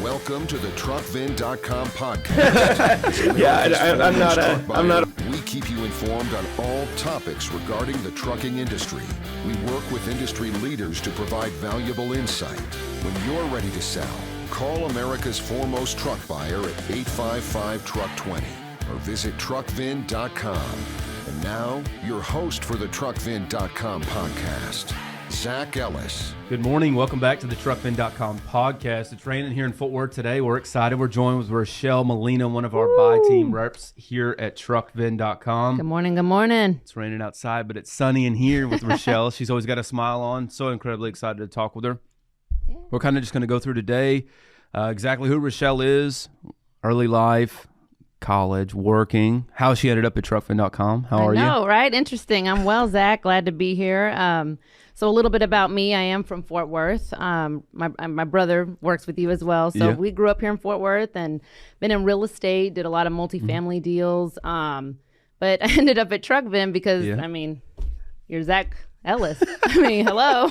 Welcome to the TruckVin.com podcast. I'm not. We keep you informed on all topics regarding the trucking industry. We work with industry leaders to provide valuable insight. When you're ready to sell, call America's foremost truck buyer at 855-TRUCK20 or visit TruckVin.com. And now, your host for the TruckVin.com podcast, Zach Ellis. Good morning. Welcome back to the TruckVin.com podcast. It's raining here in Fort Worth today. We're excited. We're joined with Rochelle Molina, one of our buy team reps here at TruckVin.com. Good morning. Good morning. It's raining outside, but it's sunny in here with Rochelle. She's always got a smile on. So incredibly excited to talk with her. Yeah. We're kind of just going to go through today exactly who Rochelle is, early life, college, working, how she ended up at TruckVin.com. How are you? I know, right? Interesting. I'm well, Zach. Glad to be here. So a little bit about me. I am from Fort Worth. My brother works with you as well. So we grew up here in Fort Worth and been in real estate, did a lot of multifamily deals. But I ended up at TruckVin because, you're Zach Ellis. Hello.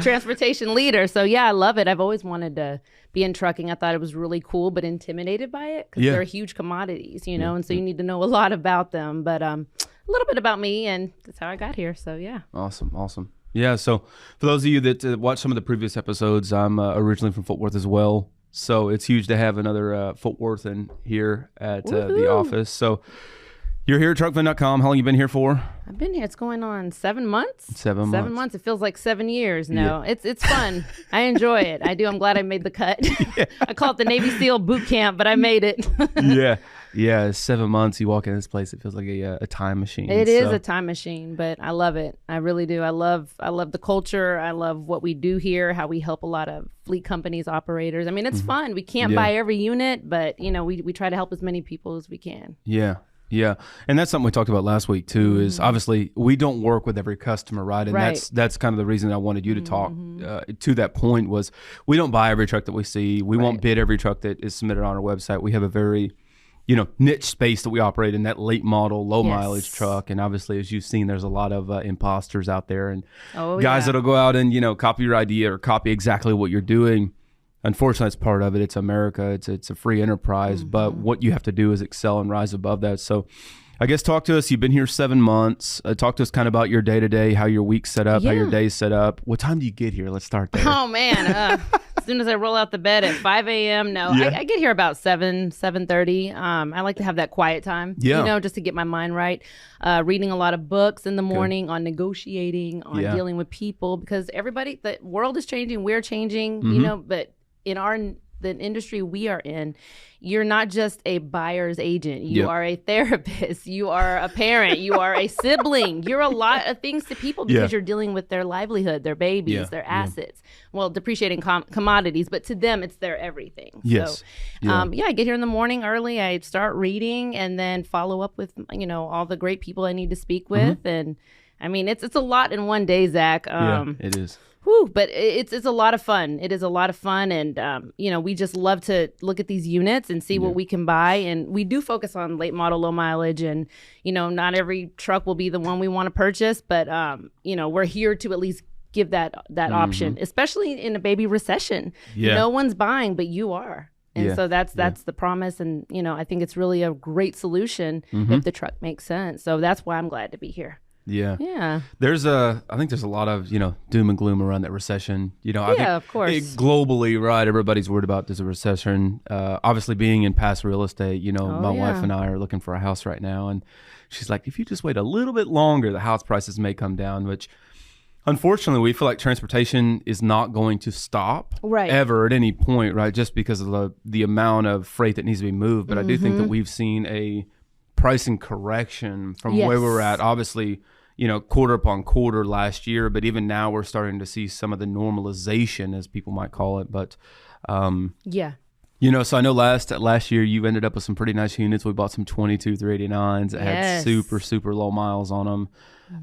Transportation leader. So, I love it. I've always wanted to be in trucking. I thought it was really cool, but intimidated by it because they're huge commodities, and so you need to know a lot about them. But a little bit about me, and that's how I got here. So, Awesome. Yeah, so for those of you that watched some of the previous episodes, I'm originally from Fort Worth as well. So it's huge to have another Fort Worth in here at the office. So you're here at TruckVin.com. How long you been here for? I've been here. It's going on 7 months. 7 months. 7 months. It feels like 7 years now. Yeah. It's fun. I enjoy it. I do. I'm glad I made the cut. I call it the Navy SEAL boot camp, but I made it. Yeah. 7 months. You walk in this place, it feels like a time machine. It is a time machine, but I love it. I really do. I love the culture. I love what we do here, how we help a lot of fleet companies, operators. It's fun. We can't buy every unit, but we try to help as many people as we can. Yeah. And that's something we talked about last week too, is obviously we don't work with every customer, right? And that's kind of the reason I wanted you to talk to that point was we don't buy every truck that we see. We won't bid every truck that is submitted on our website. We have a very, niche space that we operate in, that late model, low mileage truck. And obviously, as you've seen, there's a lot of imposters out there and guys that'll go out and, copy your idea or copy exactly what you're doing. Unfortunately, it's part of it. It's America. It's a free enterprise. But what you have to do is excel and rise above that. So I guess talk to us. You've been here 7 months. Talk to us kind of about your day-to-day, how your week's set up, how your day's set up. What time do you get here? Let's start there. Oh, man. As soon as I roll out the bed at 5 a.m. I get here about 7:30. I like to have that quiet time, just to get my mind right. Reading a lot of books in the morning on negotiating, on dealing with people, because the world is changing. We're changing, but in the industry we are in, you're not just a buyer's agent. You are a therapist. You are a parent. You are a sibling. You're a lot of things to people because you're dealing with their livelihood, their babies, their assets. Well, depreciating commodities, but to them, it's their everything. Yes. So, I get here in the morning early. I start reading and then follow up with, all the great people I need to speak with. And it's a lot in one day, Zach. It is. But it's a lot of fun. It is a lot of fun. And, we just love to look at these units and see what we can buy. And we do focus on late model, low mileage. And, not every truck will be the one we want to purchase. But, we're here to at least give that option, especially in a baby recession. No one's buying, but you are. And so that's the promise. And, I think it's really a great solution if the truck makes sense. So that's why I'm glad to be here. Yeah. I think there's a lot of, doom and gloom around that recession. I think of course. Globally, right, everybody's worried about there's a recession. Obviously being in past real estate, my wife and I are looking for a house right now. And she's like, if you just wait a little bit longer, the house prices may come down, which unfortunately we feel like transportation is not going to stop ever at any point, right? Just because of the amount of freight that needs to be moved. But I do think that we've seen a pricing correction from where we're at, obviously, quarter upon quarter last year, but even now we're starting to see some of the normalization, as people might call it. But so I know last year you ended up with some pretty nice units. We bought some 22 389s that had super low miles on them.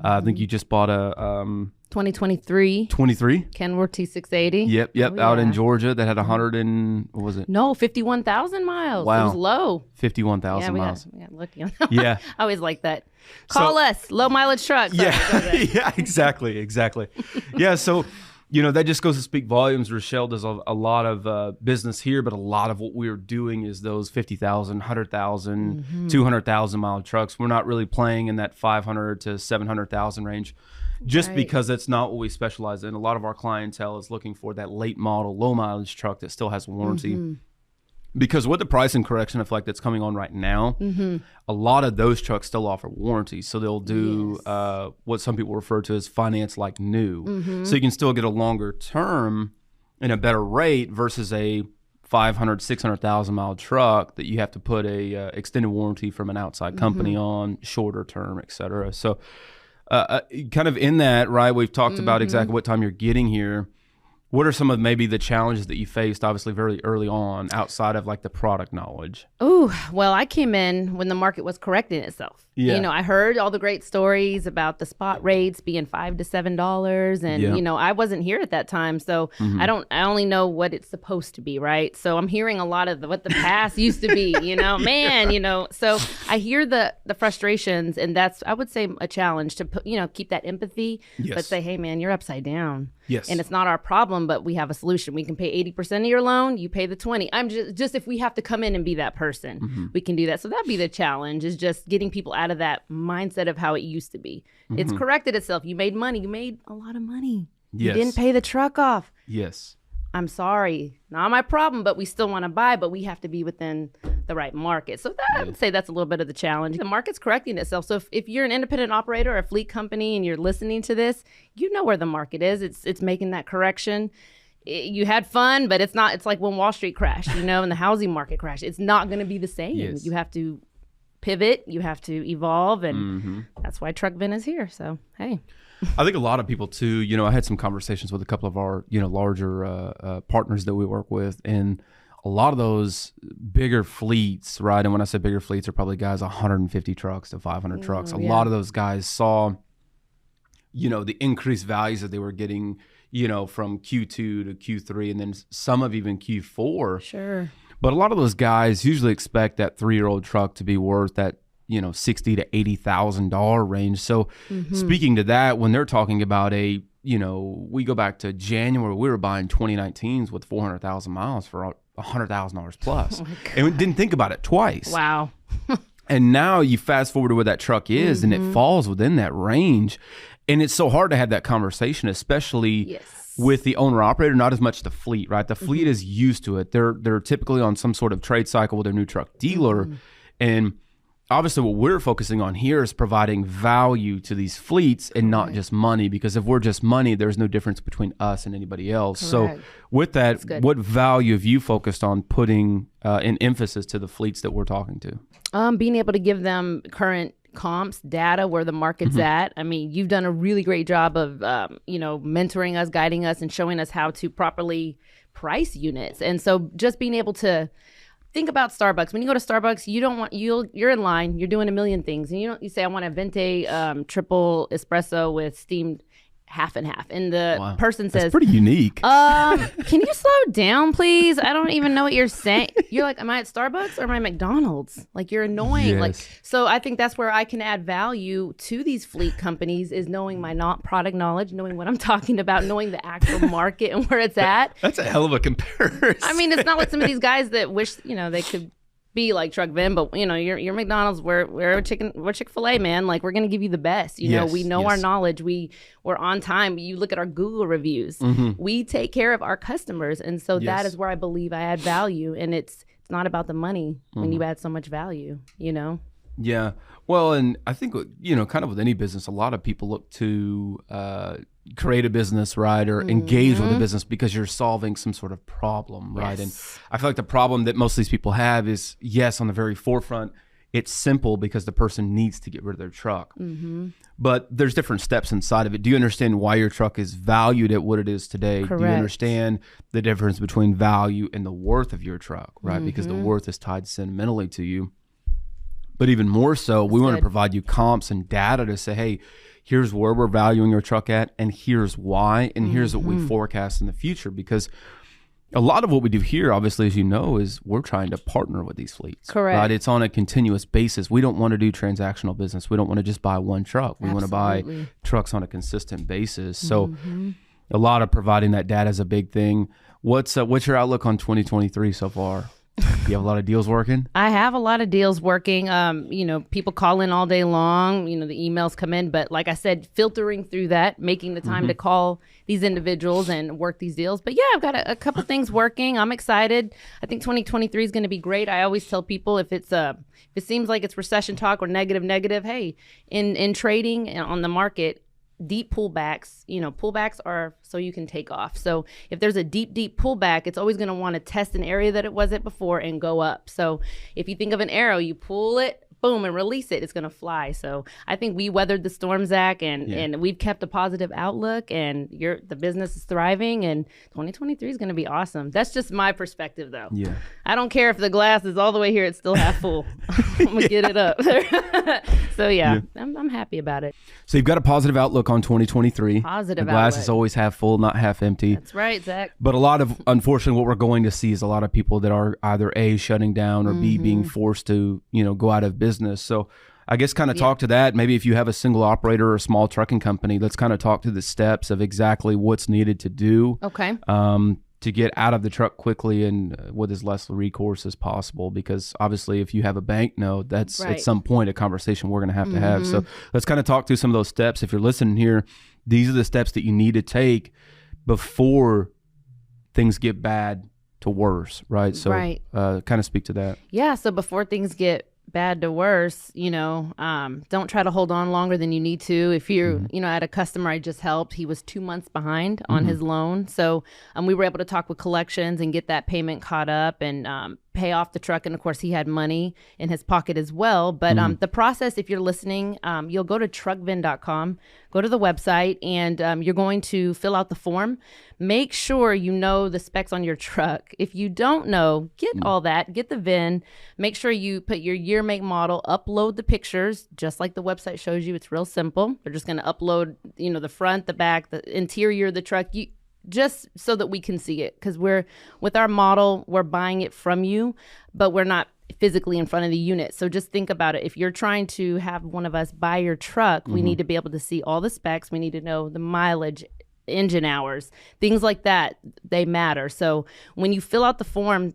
I think you just bought a 2023 Kenworth T680. Yep. Out in Georgia that had 100 and what was it? No, 51,000 miles. Wow. It was low. 51,000 miles. We got lucky on that. Yeah. I always like that. Call us, low mileage trucks. Yeah, exactly. Yeah, so That just goes to speak volumes. Rochelle does a lot of business here, but a lot of what we're doing is those 50,000, 100,000, 200,000 mile trucks. We're not really playing in that 500 to 700,000 range, just because that's not what we specialize in. A lot of our clientele is looking for that late model, low mileage truck that still has warranty. Because with the pricing correction effect that's coming on right now, a lot of those trucks still offer warranty. So they'll do what some people refer to as finance like new. So you can still get a longer term and a better rate versus a 500, 600,000 mile truck that you have to put a extended warranty from an outside company on, shorter term, et cetera. So kind of in that, right, we've talked about exactly what time you're getting here. What are some of maybe the challenges that you faced, obviously, very early on, outside of like the product knowledge? Oh, well, I came in when the market was correcting itself. Yeah. I heard all the great stories about the spot rates being $5 to $7, and I wasn't here at that time, so I only know what it's supposed to be, right? So I'm hearing a lot of what the past used to be, So I hear the frustrations, and that's, I would say, a challenge to put, keep that empathy, but say, hey, man, you're upside down. Yes. And it's not our problem, but we have a solution. We can pay 80% of your loan. You pay the 20. I'm just if we have to come in and be that person, we can do that. So that'd be the challenge, is just getting people out of that mindset of how it used to be. It's corrected itself. You made money. You made a lot of money. Yes. You didn't pay the truck off. Yes. I'm sorry. Not my problem, but we still want to buy, but we have to be within the right market. So I would say that's a little bit of the challenge. The market's correcting itself. So if you're an independent operator or a fleet company and you're listening to this, you know where the market is. It's making that correction. You had fun, but it's not. It's like when Wall Street crashed, and the housing market crashed. It's not going to be the same. Yes. You have to pivot. You have to evolve, and that's why TruckVin is here. So, hey. I think a lot of people too, I had some conversations with a couple of our, larger partners that we work with, and a lot of those bigger fleets, right? And when I say bigger fleets, are probably guys 150 trucks to 500 trucks. A lot of those guys saw, the increased values that they were getting, from Q2 to Q3, and then some of even Q4. Sure. But a lot of those guys usually expect that 3-year-old truck to be worth that, $60,000 to $80,000 range. So speaking to that, when they're talking about we go back to January, we were buying 2019s with 400,000 miles for $100,000 plus. And we didn't think about it twice. Wow. And now you fast forward to where that truck is and it falls within that range. And it's so hard to have that conversation, especially with the owner operator, not as much the fleet, right? The fleet is used to it. They're typically on some sort of trade cycle with their new truck dealer. And obviously what we're focusing on here is providing value to these fleets and not just money, because if we're just money, there's no difference between us and anybody else. So with that, what value have you focused on putting in emphasis to the fleets that we're talking to? Being able to give them current comps, data, where the market's at. I mean, you've done a really great job of, mentoring us, guiding us, and showing us how to properly price units. And so just being able to think about Starbucks. When you go to Starbucks, you're in line, you're doing a million things, and you say, I want a venti triple espresso with steamed half and half, and the person says, that's pretty unique. Can you slow down, please? I don't even know what you're saying. You're like, am I at Starbucks or am I at McDonald's? Like, you're annoying. Like, so I think that's where I can add value to these fleet companies, is knowing my product knowledge, knowing what I'm talking about, knowing the actual market and where it's at. That's a hell of a comparison. I mean, it's not like some of these guys that wish they could be like TruckVin, but you're McDonald's, we're Chick-fil-A, man. Like, we're gonna give you the best. We know our knowledge. We're on time. You look at our Google reviews. We take care of our customers, and so that is where I believe I add value. And it's not about the money when you add so much value. Yeah. Well, and I think kind of with any business, a lot of people look to create a business, right, or engage with a business because you're solving some sort of problem, right? And I feel like the problem that most of these people have is, yes, on the very forefront, it's simple because the person needs to get rid of their truck. But there's different steps inside of it. Do you understand why your truck is valued at what it is today? Correct. Do you understand the difference between value and the worth of your truck, right? Because the worth is tied sentimentally to you. But even more so, we want to provide you comps and data to say, hey, here's where we're valuing your truck at, and here's why, and here's what we forecast in the future. Because a lot of what we do here, obviously, as you know, is we're trying to partner with these fleets. Correct. Right? It's on a continuous basis. We don't want to do transactional business. We don't want to just buy one truck. We want to buy trucks on a consistent basis. So A lot of providing that data is a big thing. What's your outlook on 2023 so far? You have a lot of deals working? I have a lot of deals working. People call in all day long. The emails come in. But like I said, filtering through that, making the time to call these individuals and work these deals. But yeah, I've got a couple things working. I'm excited. I think 2023 is going to be great. I always tell people if it seems like it's recession talk or negative, hey, in trading on the market, deep pullbacks, pullbacks are so you can take off. So if there's a deep pullback, it's always going to want to test an area that it wasn't before and go up. So if you think of an arrow, you pull it, boom, and release it, it's going to fly. So I think we weathered the storm, Zach, and we've kept a positive outlook, and the business is thriving, and 2023 is going to be awesome. That's just my perspective, though. Yeah. I don't care if the glass is all the way here, it's still half full. I'm going to get it up. So yeah. I'm happy about it. So you've got a positive outlook on 2023. Positive The glass outlook. is always half full, not half empty. That's right, Zach. But unfortunately, what we're going to see is a lot of people that are either A, shutting down, or B, being forced to, go out of business. So I guess kind of talk to that. Maybe if you have a single operator or a small trucking company, let's kind of talk to the steps of exactly what's needed to do. Okay. To get out of the truck quickly and with as less recourse as possible. Because obviously if you have a bank note, that's at some point a conversation we're going to have. So let's kind of talk through some of those steps. If you're listening here, these are the steps that you need to take before things get bad to worse, right? So kind of speak to that. Yeah, so before things get bad to worse, don't try to hold on longer than you need to. If you're, I had a customer I just helped, he was 2 months behind on his loan. So we were able to talk with collections and get that payment caught up and pay off the truck. And of course, he had money in his pocket as well. But the process, if you're listening, you'll go to truckvin.com, go to the website, and you're going to fill out the form. Make sure you know the specs on your truck. If you don't know, get all that, get the VIN, make sure you put your year, make, model, upload the pictures, just like the website shows you. It's real simple. They're just going to upload, the front, the back, the interior of the truck. Just so that we can see it, because with our model, we're buying it from you, but we're not physically in front of the unit. So just think about it. If you're trying to have one of us buy your truck, we need to be able to see all the specs. We need to know the mileage, engine hours, things like that. They matter. So when you fill out the form,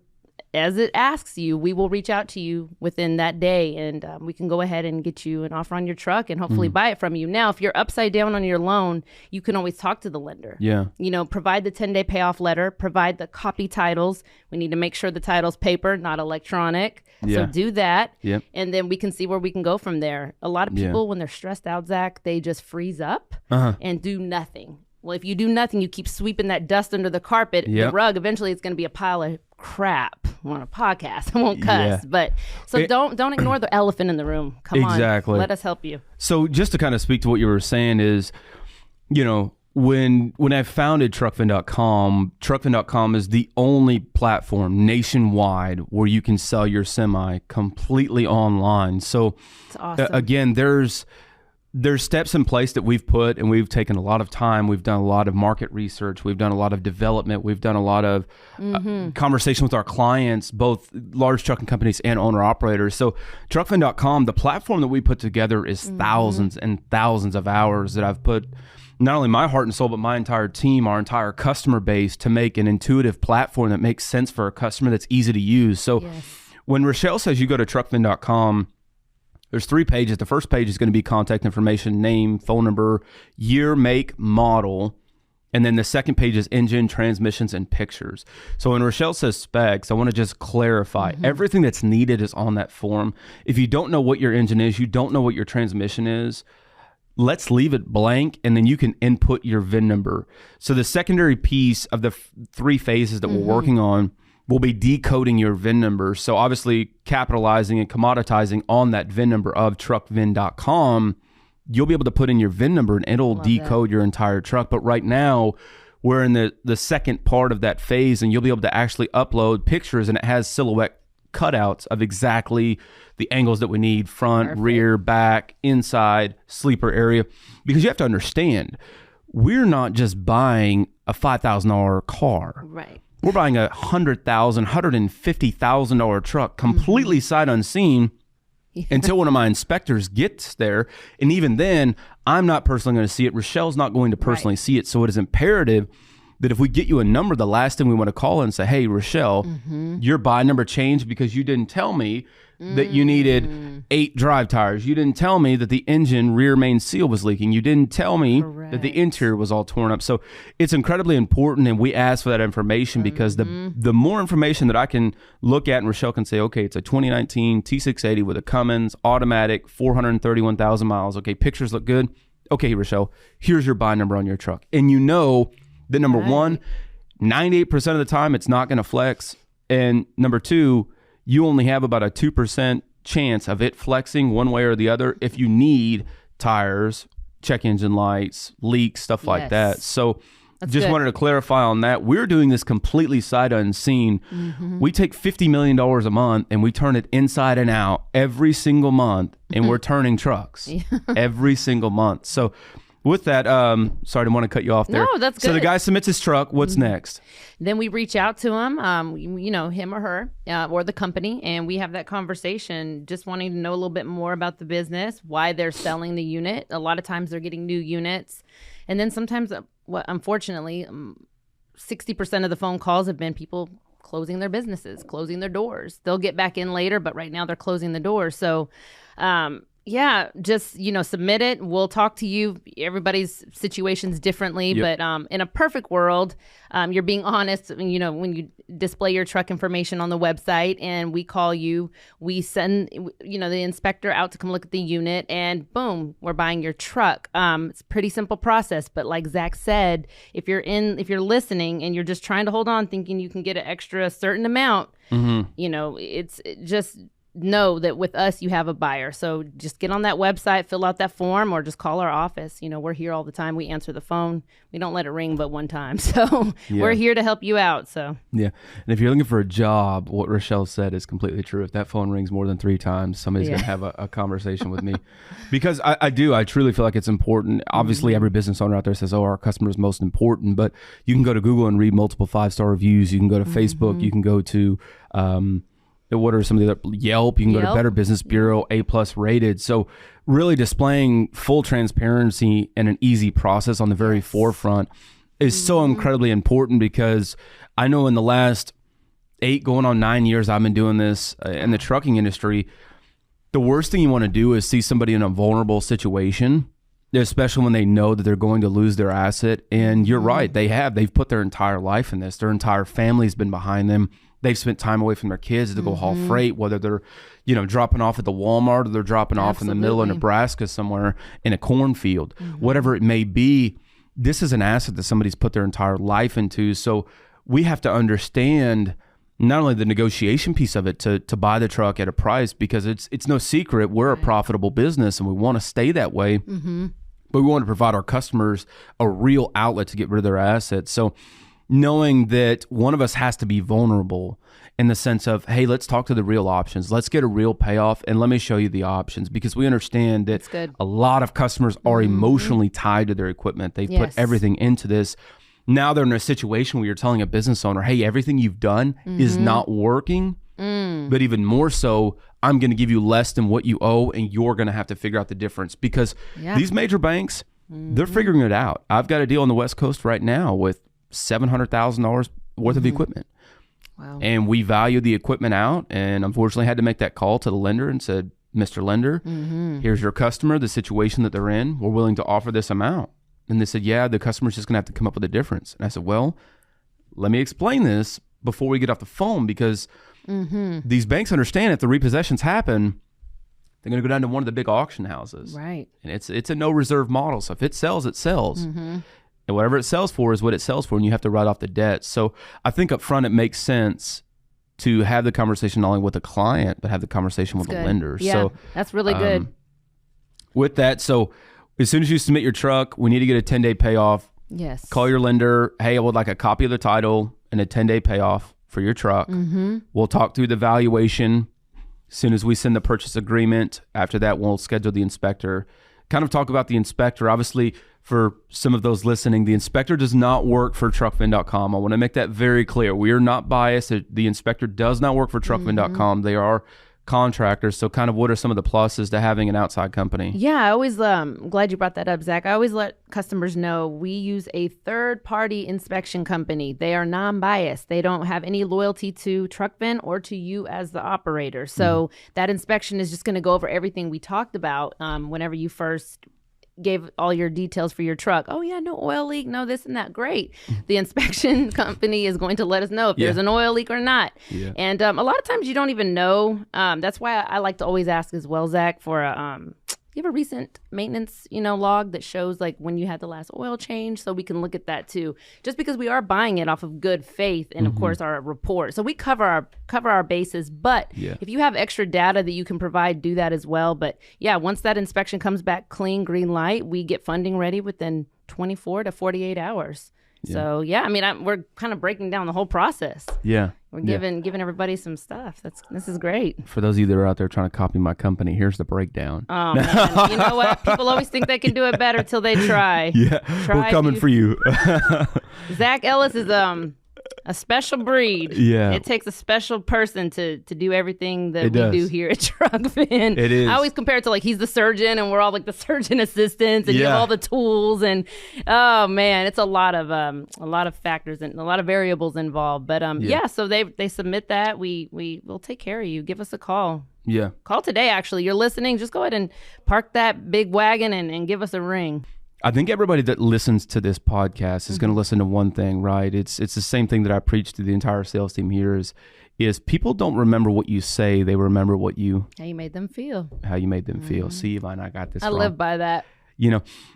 as it asks you, we will reach out to you within that day, and we can go ahead and get you an offer on your truck and hopefully buy it from you. Now, if you're upside down on your loan, you can always talk to the lender. Yeah. Provide the 10-day payoff letter, provide the copy titles. We need to make sure the title's paper, not electronic. Yeah. So do that. Yep. And then we can see where we can go from there. A lot of people, when they're stressed out, Zach, they just freeze up and do nothing. Well, if you do nothing, you keep sweeping that dust under the carpet, the rug, eventually it's going to be a pile of crap. I'm on a podcast. I won't cuss. But so don't ignore the elephant in the room. Come on. Let us help you. So just to kind of speak to what you were saying is, when I founded truckvin.com is the only platform nationwide where you can sell your semi completely online. So it's awesome. Again, there's steps in place that we've put, and we've taken a lot of time. We've done a lot of market research. We've done a lot of development. We've done a lot of conversation with our clients, both large trucking companies and owner operators. So truckvin.com, the platform that we put together is thousands and thousands of hours that I've put not only my heart and soul, but my entire team, our entire customer base, to make an intuitive platform that makes sense for a customer, that's easy to use. So when Rochelle says you go to truckvin.com, there's 3 pages. The first page is going to be contact information, name, phone number, year, make, model. And then the second page is engine, transmissions, and pictures. So when Rochelle says specs, I want to just clarify. Everything that's needed is on that form. If you don't know what your engine is, you don't know what your transmission is, let's leave it blank, and then you can input your VIN number. So the secondary piece of the 3 phases that we're working on will be decoding your VIN number. So obviously capitalizing and commoditizing on that VIN number of truckvin.com, you'll be able to put in your VIN number and it'll decode your entire truck. But right now we're in the second part of that phase, and you'll be able to actually upload pictures, and it has silhouette cutouts of exactly the angles that we need: front, rear, back, inside, sleeper area. Because you have to understand, we're not just buying a $5,000 car. Right. We're buying a $100,000, $150,000 truck completely sight unseen. until one of my inspectors gets there. And even then, I'm not personally going to see it. Rochelle's not going to personally see it. So it is imperative that if we get you a number, the last thing we want to call and say, hey, Rochelle, your buy number changed because you didn't tell me that you needed 8 drive tires. You didn't tell me that the engine rear main seal was leaking. You didn't tell me that the interior was all torn up. So it's incredibly important, and we ask for that information because the more information that I can look at, and Rochelle can say, okay, it's a 2019 T680 with a Cummins automatic, 431,000 miles. Okay, pictures look good. Okay, Rochelle, here's your buy number on your truck. And you know that number one, 98% of the time it's not going to flex. And number two, you only have about a 2% chance of it flexing one way or the other if you need tires, check engine lights, leaks, stuff like that. So That's just good. wanted to clarify on that. We're doing this completely sight unseen. We take $50 million a month and we turn it inside and out every single month, and we're turning trucks every single month. So with that, sorry, I didn't want to cut you off there. No, that's So the good. guy submits his truck. What's next? Then we reach out to him, him or her, or the company, and we have that conversation, just wanting to know a little bit more about the business, why they're selling the unit. A lot of times they're getting new units. And then sometimes, unfortunately, 60% of the phone calls have been people closing their businesses, closing their doors. They'll get back in later, but right now they're closing the doors. So, just, submit it. We'll talk to you. Everybody's situation's differently, but in a perfect world, you're being honest, when you display your truck information on the website and we call you, we send, the inspector out to come look at the unit, and boom, we're buying your truck. It's a pretty simple process, but like Zach said, if you're listening and you're just trying to hold on thinking you can get an extra certain amount, it's just know that with us you have a buyer. So just get on that website, fill out that form, or just call our office. We're here all the time. We answer the phone. We don't let it ring but one time. So we're here to help you out. So and if you're looking for a job, what Rochelle said is completely true. If that phone rings more than 3 times, somebody's going to have a conversation with me. Because I truly feel like it's important. Obviously every business owner out there says, our customer is most important, but you can go to Google and read multiple 5-star reviews. You can go to Facebook. You can go to what are some of the other, Yelp, you can go to Better Business Bureau, A+ rated. So really displaying full transparency and an easy process on the very forefront is so incredibly important, because I know in the last 8 going on 9 years I've been doing this in the trucking industry, the worst thing you want to do is see somebody in a vulnerable situation, especially when they know that they're going to lose their asset. And you're right, they've put their entire life in this. Their entire family's been behind them. They've spent time away from their kids to go haul freight, whether they're, dropping off at the Walmart or they're dropping off in the middle of Nebraska somewhere in a cornfield, whatever it may be. This is an asset that somebody's put their entire life into. So we have to understand not only the negotiation piece of it to buy the truck at a price, because it's no secret we're a profitable business and we want to stay that way. But we want to provide our customers a real outlet to get rid of their assets. So knowing that one of us has to be vulnerable in the sense of, hey, let's talk to the real options. Let's get a real payoff, and let me show you the options, because we understand that a lot of customers are emotionally tied to their equipment. They've put everything into this. Now they're in a situation where you're telling a business owner, hey, everything you've done is not working, but even more so, I'm going to give you less than what you owe, and you're going to have to figure out the difference, because these major banks, they're figuring it out. I've got a deal on the West Coast right now with $700,000 worth of equipment. Wow. And we value the equipment out, and unfortunately had to make that call to the lender and said, Mr. Lender, here's your customer, the situation that they're in. We're willing to offer this amount. And they said, yeah, the customer's just going to have to come up with a difference. And I said, well, let me explain this before we get off the phone, because these banks understand if the repossessions happen, they're going to go down to one of the big auction houses. Right. And it's a no reserve model. So if it sells, it sells. And whatever it sells for is what it sells for, and you have to write off the debt. So I think up front it makes sense to have the conversation not only with the client, but have the conversation with the lender. Yeah, so that's really good. With that, so as soon as you submit your truck, we need to get a 10-day payoff. Yes. Call your lender. Hey, I would like a copy of the title and a 10-day payoff for your truck. We'll talk through the valuation. As soon as we send the purchase agreement, after that, we'll schedule the inspector. Kind of talk about the inspector. Obviously, for some of those listening, the inspector does not work for truckfin.com. I want to make that very clear. We are not biased. The inspector does not work for truckfin.com. They are contractors. So kind of what are some of the pluses to having an outside company? Yeah, I always, glad you brought that up, Zach. I always let customers know we use a third-party inspection company. They are non-biased. They don't have any loyalty to TruckVin or to you as the operator. So that inspection is just going to go over everything we talked about whenever you first gave all your details for your truck. Oh yeah, no oil leak, no this and that. Great. The inspection company is going to let us know if there's an oil leak or not. Yeah. And a lot of times you don't even know. That's why I like to always ask as well, Zach, for you have a recent maintenance, log that shows like when you had the last oil change, so we can look at that too. Just because we are buying it off of good faith and of course our report, so we cover our bases. But if you have extra data that you can provide, do that as well. But yeah, once that inspection comes back clean, green light, we get funding ready within 24 to 48 hours. Yeah. So yeah, I mean, we're kind of breaking down the whole process. Yeah, we're giving everybody some stuff. This is great. For those of you that are out there trying to copy my company, here's the breakdown. Oh man, you know what? People always think they can do it better till they try. Yeah, we're coming for you. Zach Ellis is a special breed. Yeah, it takes a special person to do everything that we do here at TruckVin. It is. I always compare it to like he's the surgeon and we're all like the surgeon assistants, and you have all the tools, and oh man, it's a lot of factors and a lot of variables involved. But so they submit that, we will take care of you. Give us a call. Yeah, call today. Actually, you're listening, just go ahead and park that big wagon and give us a ring. I think everybody that listens to this podcast is going to listen to one thing, right? It's the same thing that I preach to the entire sales team here is people don't remember what you say. They remember how you made them feel. See, Yvonne, I got this wrong. Live by that.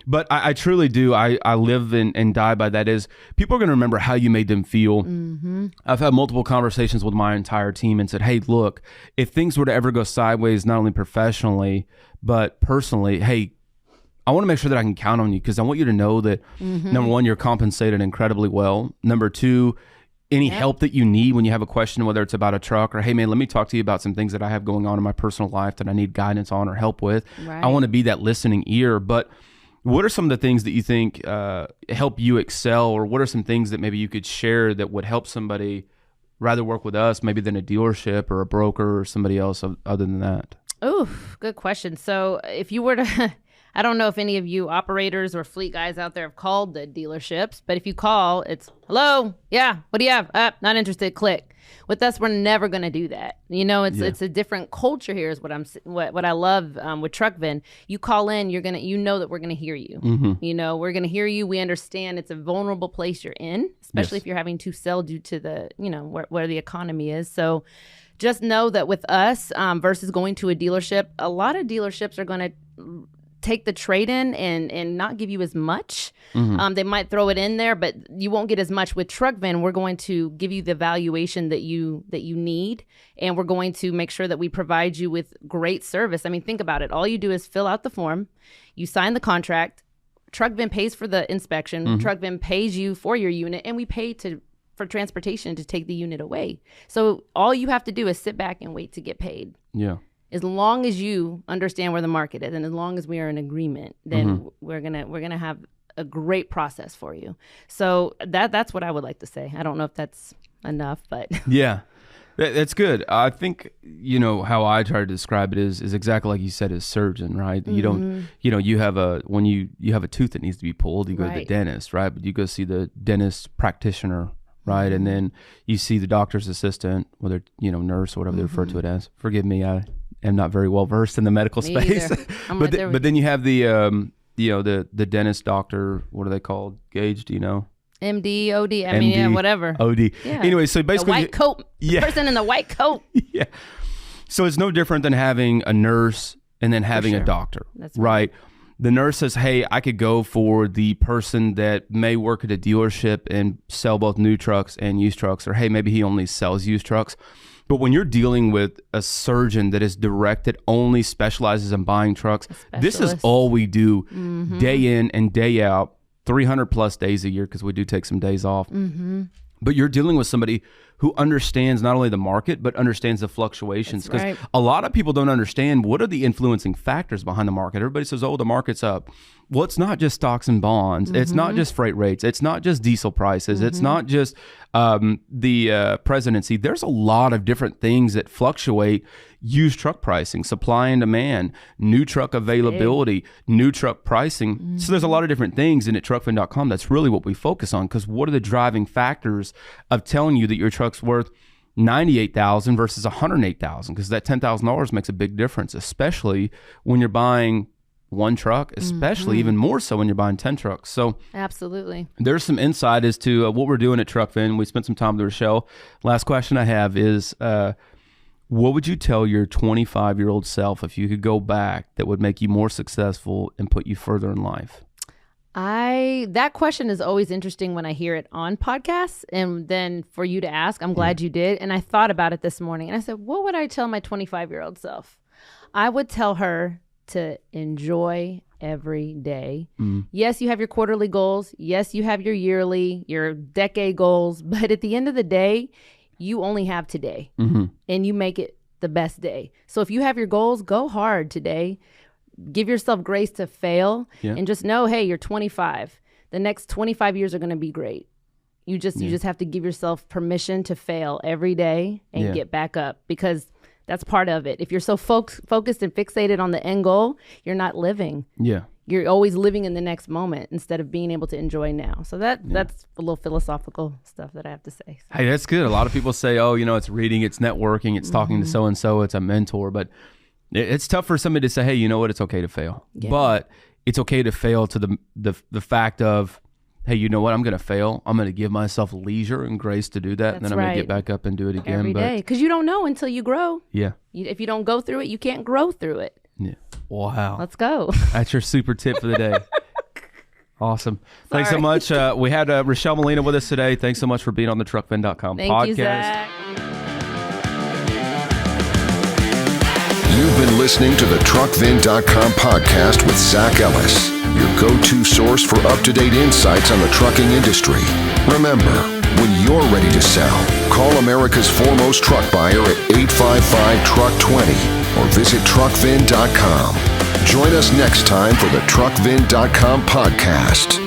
But I truly do. I live and die by that. Is people are going to remember how you made them feel. I've had multiple conversations with my entire team and said, hey, look, if things were to ever go sideways, not only professionally, but personally, hey, I want to make sure that I can count on you, because I want you to know that, number one, you're compensated incredibly well. Number two, any help that you need when you have a question, whether it's about a truck or, hey, man, let me talk to you about some things that I have going on in my personal life that I need guidance on or help with. Right. I want to be that listening ear. But what are some of the things that you think help you excel, or what are some things that maybe you could share that would help somebody rather work with us maybe than a dealership or a broker or somebody else other than that? Oh, good question. So if you were to... I don't know if any of you operators or fleet guys out there have called the dealerships, but if you call, it's, hello, yeah, what do you have? Not interested, click. With us, we're never going to do that. It's a different culture here is what I love with TruckVin. You call in, you know that we're going to hear you. We're going to hear you. We understand it's a vulnerable place you're in, especially if you're having to sell due to the, where the economy is. So just know that with us versus going to a dealership, a lot of dealerships are going to take the trade-in and not give you as much. They might throw it in there, but you won't get as much. With TruckVin, we're going to give you the valuation that you need, and we're going to make sure that we provide you with great service. I mean, think about it. All you do is fill out the form, you sign the contract, TruckVin pays for the inspection, TruckVin pays you for your unit, and we pay for transportation to take the unit away. So all you have to do is sit back and wait to get paid. Yeah. As long as you understand where the market is, and as long as we are in agreement, then we're gonna have a great process for you. So that's what I would like to say. I don't know if that's enough, but yeah, that's good. I think how I try to describe it is exactly like you said, as surgeon, right? You don't, you have when you have a tooth that needs to be pulled, you go to the dentist, right? But you go see the dentist practitioner, right? And then you see the doctor's assistant, whether nurse or whatever they refer to it as. Forgive me, I am not very well versed in the medical space. But then you have the dentist doctor. What are they called? Gage? Do you know? MD, OD. I mean, yeah, whatever. OD. Yeah. Anyway, so basically, the white coat. The person in the white coat. Yeah. So it's no different than having a nurse and then having a doctor. That's right. The nurse says, hey, I could go for the person that may work at a dealership and sell both new trucks and used trucks, or hey, maybe he only sells used trucks. But when you're dealing with a surgeon that is directed, only specializes in buying trucks, this is all we do day in and day out, 300 plus days a year, because we do take some days off. But you're dealing with somebody who understands not only the market, but understands the fluctuations. Because a lot of people don't understand what are the influencing factors behind the market. Everybody says, oh, the market's up. Well, it's not just stocks and bonds. It's not just freight rates. It's not just diesel prices. It's not just the presidency. There's a lot of different things that fluctuate. Used truck pricing, supply and demand, new truck availability, new truck pricing. So there's a lot of different things, and at truckfin.com, that's really what we focus on, because what are the driving factors of telling you that your truck's worth $98,000 versus $108,000? Because that $10,000 makes a big difference, especially when you're buying one truck, especially even more so when you're buying 10 trucks. So absolutely, there's some insight as to what we're doing at TruckFin. We spent some time with Rochelle. Last question I have is, what would you tell your 25-year-old self if you could go back that would make you more successful and put you further in life? That question is always interesting when I hear it on podcasts, and then for you to ask, I'm glad you did. And I thought about it this morning, and I said, what would I tell my 25-year-old self? I would tell her to enjoy every day. Yes, you have your quarterly goals. Yes, you have your yearly, your decade goals. But at the end of the day, you only have today, and you make it the best day. So if you have your goals, go hard today. Give yourself grace to fail, and just know, hey, you're 25. The next 25 years are going to be great. You just have to give yourself permission to fail every day and get back up, because that's part of it. If you're so focused and fixated on the end goal, you're not living. Yeah. You're always living in the next moment instead of being able to enjoy now. So that's a little philosophical stuff that I have to say. So. Hey, that's good. A lot of people say, oh, it's reading, it's networking, it's talking to so-and-so, it's a mentor. But it's tough for somebody to say, hey, you know what? It's okay to fail. Yeah. But it's okay to fail to the fact of, hey, you know what? I'm going to fail. I'm going to give myself leisure and grace to do that. And then I'm going to get back up and do it again. Every day. Because you don't know until you grow. Yeah. If you don't go through it, you can't grow through it. Yeah. Wow. Let's go. That's your super tip for the day. Awesome. Thanks so much. We had Rochelle Molina with us today. Thanks so much for being on the truckfin.com podcast. Thank you, Zach. You've been listening to the truckfin.com podcast with Zach Ellis, your go-to source for up-to-date insights on the trucking industry. Remember, when you're ready to sell, call America's foremost truck buyer at 855-TRUCK20 or visit truckfin.com. Join us next time for the truckfin.com podcast.